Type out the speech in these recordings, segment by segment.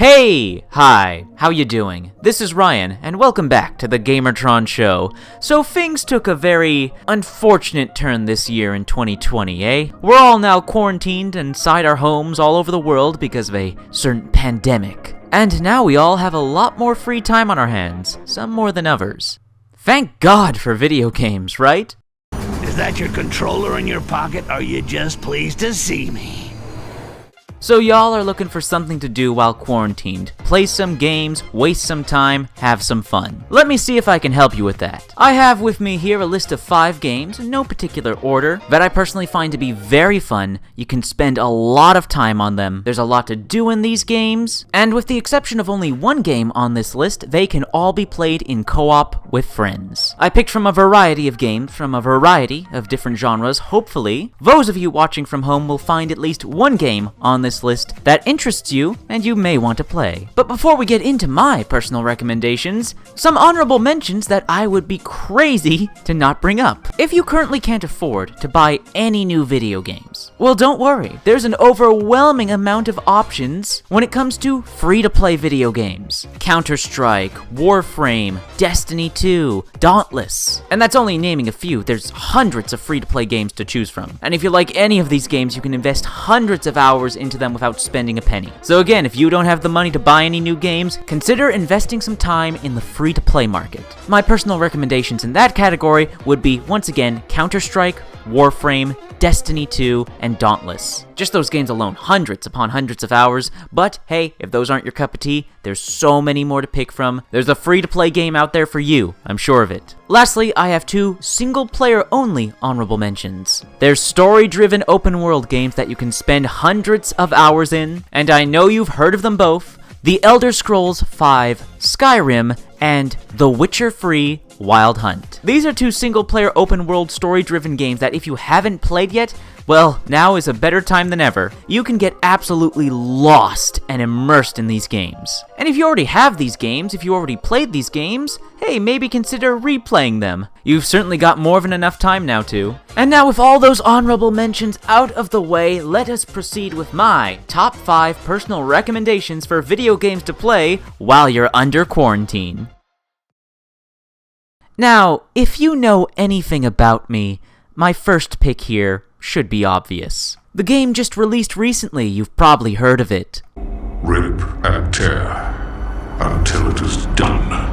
Hey! Hi, how you doing? This is Ryan, and welcome back to the Gamertron Show. So things took a very unfortunate turn this year in 2020, eh? We're all now quarantined inside our homes all over the world because of a certain pandemic. And now we all have a lot more free time on our hands, some more than others. Thank God for video games, right? Is that your controller in your pocket? Are you just pleased to see me? So y'all are looking for something to do while quarantined. Play some games, waste some time, have some fun. Let me see if I can help you with that. I have with me here a list of 5 games, in no particular order, that I personally find to be very fun. You can spend a lot of time on them. There's a lot to do in these games, and with the exception of only one game on this list, they can all be played in co-op with friends. I picked from a variety of games, from a variety of different genres. Hopefully, those of you watching from home will find at least one game on this list that interests you and you may want to play. But before we get into my personal recommendations, some honorable mentions that I would be crazy to not bring up. If you currently can't afford to buy any new video games, well, don't worry. There's an overwhelming amount of options when it comes to free-to-play video games. Counter-Strike, Warframe, Destiny 2, Dauntless. And that's only naming a few. There's hundreds of free-to-play games to choose from. And if you like any of these games, you can invest hundreds of hours into them without spending a penny. So again, if you don't have the money to buy any new games, consider investing some time in the free-to-play market. My personal recommendations in that category would be, once again, Counter-Strike, Warframe, Destiny 2, and Dauntless. Just those games alone, hundreds upon hundreds of hours, but hey, if those aren't your cup of tea, there's so many more to pick from. There's a free-to-play game out there for you, I'm sure of it. Lastly, I have 2 single-player-only honorable mentions. There's story-driven open-world games that you can spend hundreds of hours in, and I know you've heard of them both: The Elder Scrolls V, Skyrim, and The Witcher Free Wild Hunt. These are 2 single-player open-world story-driven games that if you haven't played yet, well, now is a better time than ever. You can get absolutely lost and immersed in these games. And if you already have these games, if you already played these games, hey, maybe consider replaying them. You've certainly got more than enough time now to. And now with all those honorable mentions out of the way, let us proceed with my top 5 personal recommendations for video games to play while you're under quarantine. Now, if you know anything about me, my first pick here should be obvious. The game just released recently, you've probably heard of it. Rip and tear until it is done.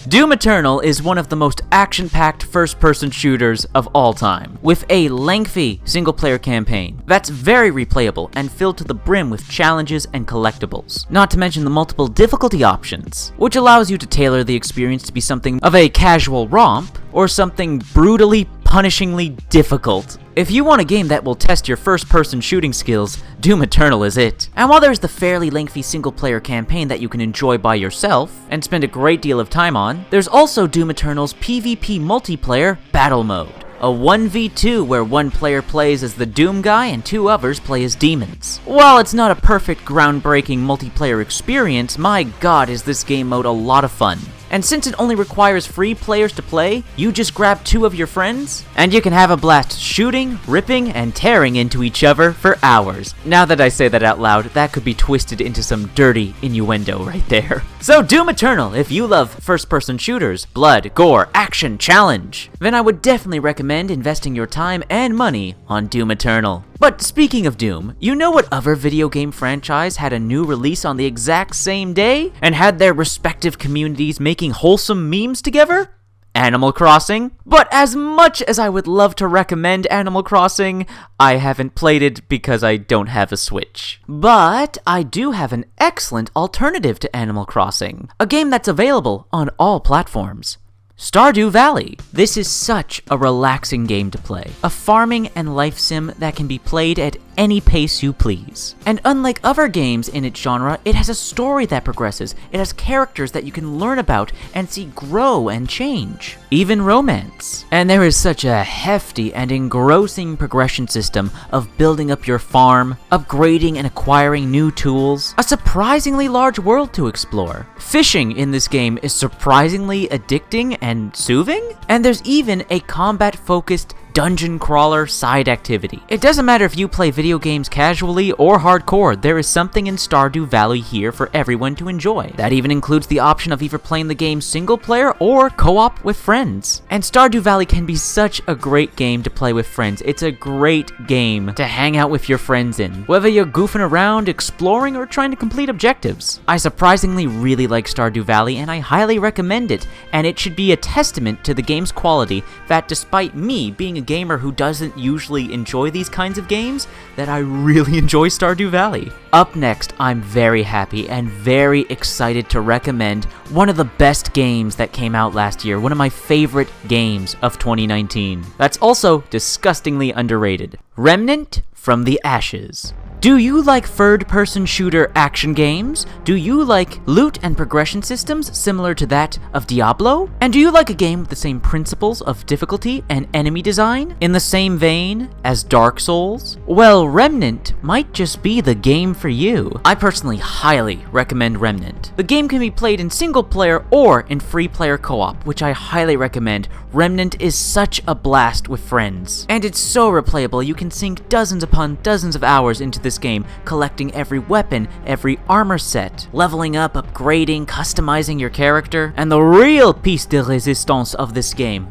Doom Eternal is one of the most action-packed first-person shooters of all time, with a lengthy single-player campaign that's very replayable and filled to the brim with challenges and collectibles, not to mention the multiple difficulty options, which allows you to tailor the experience to be something of a casual romp or something brutally, punishingly difficult. If you want a game that will test your first-person shooting skills, Doom Eternal is it. And while there's the fairly lengthy single-player campaign that you can enjoy by yourself and spend a great deal of time on, there's also Doom Eternal's PvP multiplayer battle mode. A 1v2 where one player plays as the Doom guy and 2 others play as demons. While it's not a perfect, groundbreaking multiplayer experience, my god is this game mode a lot of fun. And since it only requires free players to play, you just grab 2 of your friends, and you can have a blast shooting, ripping, and tearing into each other for hours. Now that I say that out loud, that could be twisted into some dirty innuendo right there. So Doom Eternal, if you love first-person shooters, blood, gore, action, challenge, then I would definitely recommend investing your time and money on Doom Eternal. But speaking of Doom, you know what other video game franchise had a new release on the exact same day and had their respective communities making wholesome memes together? Animal Crossing. But as much as I would love to recommend Animal Crossing, I haven't played it because I don't have a Switch. But I do have an excellent alternative to Animal Crossing, a game that's available on all platforms. Stardew Valley. This is such a relaxing game to play. A farming and life sim that can be played at any pace you please. And unlike other games in its genre, it has a story that progresses, it has characters that you can learn about and see grow and change, even romance. And there is such a hefty and engrossing progression system of building up your farm, upgrading and acquiring new tools, a surprisingly large world to explore. Fishing in this game is surprisingly addicting and soothing, and there's even a combat-focused dungeon crawler side activity. It doesn't matter if you play video games casually or hardcore, there is something in Stardew Valley here for everyone to enjoy. That even includes the option of either playing the game single player or co-op with friends. And Stardew Valley can be such a great game to play with friends. It's a great game to hang out with your friends in, whether you're goofing around, exploring, or trying to complete objectives. I surprisingly really like Stardew Valley and I highly recommend it, and it should be a testament to the game's quality that despite me being a gamer who doesn't usually enjoy these kinds of games, that I really enjoy Stardew Valley. Up next, I'm very happy and very excited to recommend one of the best games that came out last year, one of my favorite games of 2019. That's also disgustingly underrated. Remnant from the Ashes. Do you like third-person shooter action games? Do you like loot and progression systems similar to that of Diablo? And do you like a game with the same principles of difficulty and enemy design in the same vein as Dark Souls? Well, Remnant might just be the game for you. I personally highly recommend Remnant. The game can be played in single player or in free player co-op, which I highly recommend. Remnant is such a blast with friends, and it's so replayable. You can sink dozens upon dozens of hours into this game, collecting every weapon, every armor set, leveling up, upgrading, customizing your character. And the real piece de resistance of this game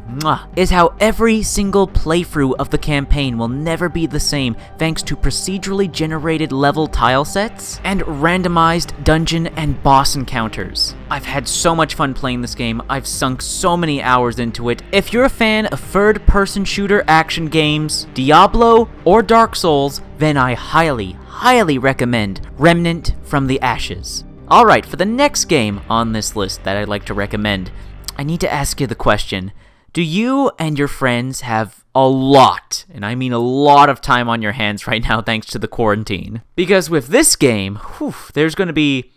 is how every single playthrough of the campaign will never be the same thanks to procedurally generated level tile sets and randomized dungeon and boss encounters. I've had so much fun playing this game. I've sunk so many hours into it. If you're a fan of third-person shooter action games, Diablo, or Dark Souls, then I highly recommend Remnant from the Ashes. Alright, for the next game on this list that I'd like to recommend, I need to ask you the question, do you and your friends have a lot, and I mean a lot of time on your hands right now thanks to the quarantine? Because with this game, there's going to be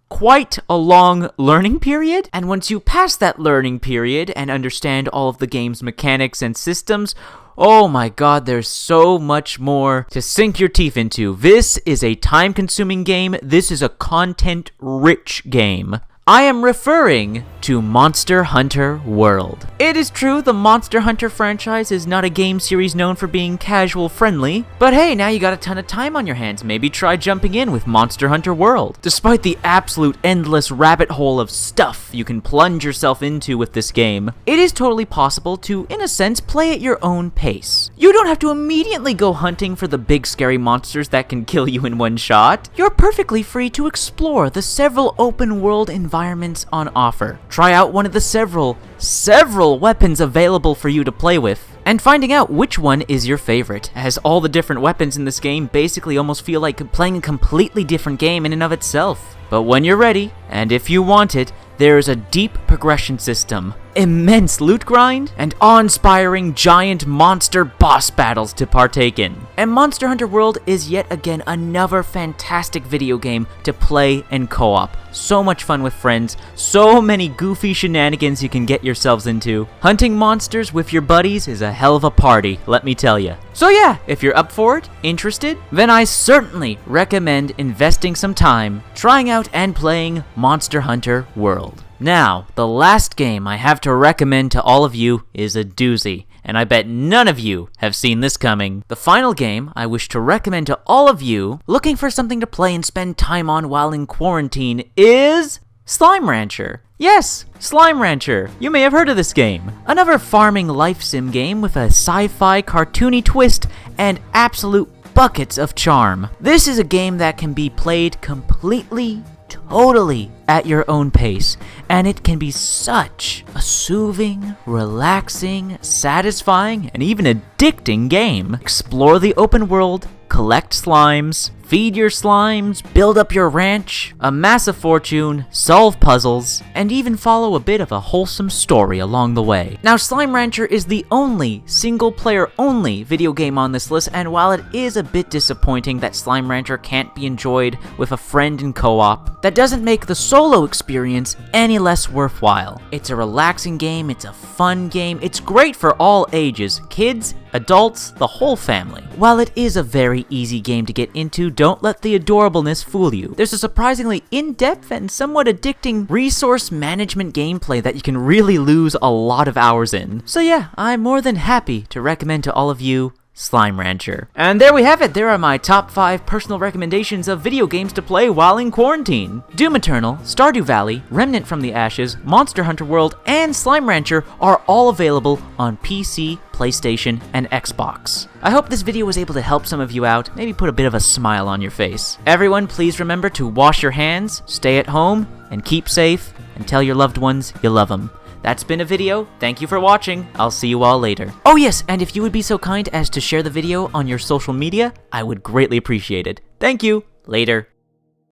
quite a long learning period, and once you pass that learning period and understand all of the game's mechanics and systems, oh my god, there's so much more to sink your teeth into. This is a time-consuming game. This is a content-rich game. I am referring to Monster Hunter World. It is true, the Monster Hunter franchise is not a game series known for being casual friendly, but hey, now you got a ton of time on your hands, maybe try jumping in with Monster Hunter World. Despite the absolute endless rabbit hole of stuff you can plunge yourself into with this game, it is totally possible to, in a sense, play at your own pace. You don't have to immediately go hunting for the big scary monsters that can kill you in one shot. You're perfectly free to explore the several open world environments on offer. Try out one of the several weapons available for you to play with, and finding out which one is your favorite, as all the different weapons in this game basically almost feel like playing a completely different game in and of itself. But when you're ready, and if you want it, there is a deep progression system, immense loot grind, and awe-inspiring giant monster boss battles to partake in. And Monster Hunter World is yet again another fantastic video game to play and co-op. So much fun with friends, so many goofy shenanigans you can get yourselves into. Hunting monsters with your buddies is a hell of a party, let me tell ya. So yeah, if you're up for it, interested, then I certainly recommend investing some time trying out and playing Monster Hunter World. Now, the last game I have to recommend to all of you is a doozy, and I bet none of you have seen this coming. The final game I wish to recommend to all of you looking for something to play and spend time on while in quarantine is Slime Rancher. Yes, Slime Rancher. You may have heard of this game. Another farming life sim game with a sci-fi cartoony twist and absolute buckets of charm. This is a game that can be played completely, totally at your own pace, and it can be such a soothing, relaxing, satisfying, and even addicting game. Explore the open world, collect slimes, feed your slimes, build up your ranch, amass a fortune, solve puzzles, and even follow a bit of a wholesome story along the way. Now, Slime Rancher is the only single-player only video game on this list, and while it is a bit disappointing that Slime Rancher can't be enjoyed with a friend in co-op, that doesn't make the solo experience any less worthwhile. It's a relaxing game, it's a fun game, it's great for all ages, kids, adults, the whole family. While it is a very easy game to get into, don't let the adorableness fool you. There's a surprisingly in-depth and somewhat addicting resource management gameplay that you can really lose a lot of hours in. So yeah, I'm more than happy to recommend to all of you Slime Rancher. And there we have it. There are my top 5 personal recommendations of video games to play while in quarantine. Doom Eternal, Stardew Valley, Remnant from the Ashes, Monster Hunter World, and Slime Rancher are all available on PC, PlayStation, and Xbox. I hope this video was able to help some of you out, maybe put a bit of a smile on your face. Everyone, please remember to wash your hands, stay at home, and keep safe, and tell your loved ones you love them. That's been a video. Thank you for watching. I'll see you all later. Oh yes, and if you would be so kind as to share the video on your social media, I would greatly appreciate it. Thank you. Later.